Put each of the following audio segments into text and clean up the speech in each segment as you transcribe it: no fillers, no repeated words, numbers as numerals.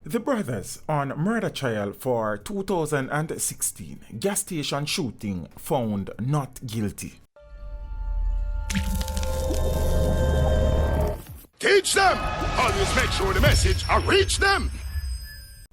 The brothers on murder trial for 2016 gas station shooting found not guilty. Teach them! Always make sure the message reach them!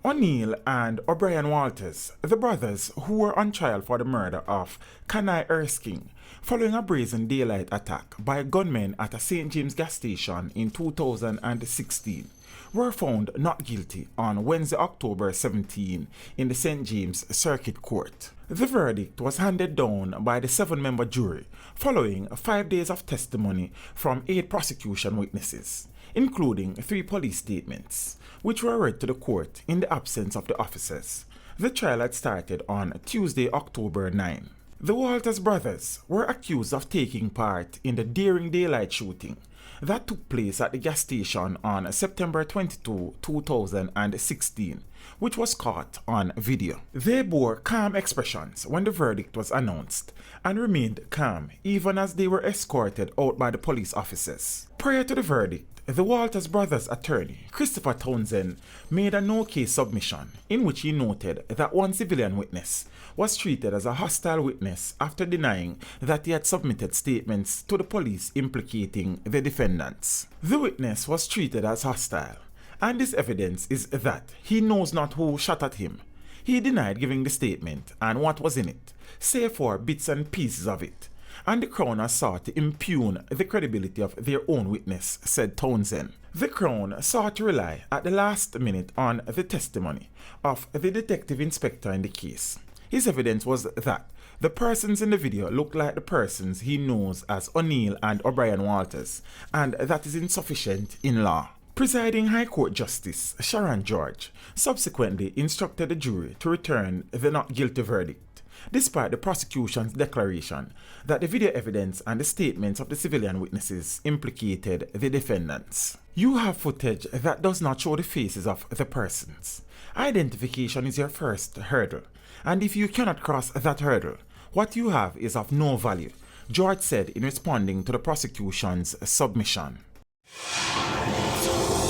Neil and O'BrianWalters, the brothers who were on trial for the murder of Kahni Erskine, following a brazen daylight attack by gunmen at a St. James gas station in 2016, were found not guilty on Wednesday, October 17 in the St. James Circuit Court. The verdict was handed down by the 7-member jury following 5 days of testimony from 8 prosecution witnesses, including 3 police statements, which were read to the court in the absence of the officers. The trial had started on Tuesday, October 9. The Walters brothers were accused of taking part in the daring daylight shooting that took place at the gas station on September 22, 2016, which was caught on video. They bore calm expressions when the verdict was announced and remained calm even as they were escorted out by the police officers. Prior to the verdict, the Walters brothers' attorney, Christopher Townsend, made a no-case submission in which he noted that one civilian witness was treated as a hostile witness after denying that he had submitted statements to the police implicating the defendants. The witness was treated as hostile, and this evidence is that he knows not who shot at him. He denied giving the statement and what was in it, save for bits and pieces of it, and the Crown has sought to impugn the credibility of their own witness, said Townsend. The Crown sought to rely at the last minute on the testimony of the detective inspector in the case. His evidence was that the persons in the video looked like the persons he knows as Neil and O'BrianWalters, and that is insufficient in law. Presiding High Court Justice Sharon George subsequently instructed the jury to return the not guilty verdict, despite the prosecution's declaration that the video evidence and the statements of the civilian witnesses implicated the defendants. You have footage that does not show the faces of the persons. Identification is your first hurdle, and if you cannot cross that hurdle, what you have is of no value, George said in responding to the prosecution's submission.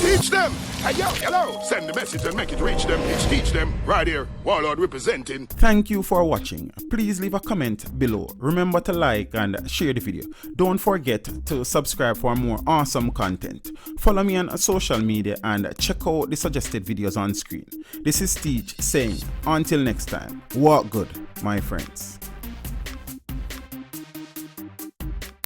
Teach them! Hey, yo, hello! Send the message and make it reach them. It's Teach Them, right here, Warlord representing. Thank you for watching. Please leave a comment below. Remember to like and share the video. Don't forget to subscribe for more awesome content. Follow me on social media and check out the suggested videos on screen. This is Teach saying, until next time, walk good, my friends.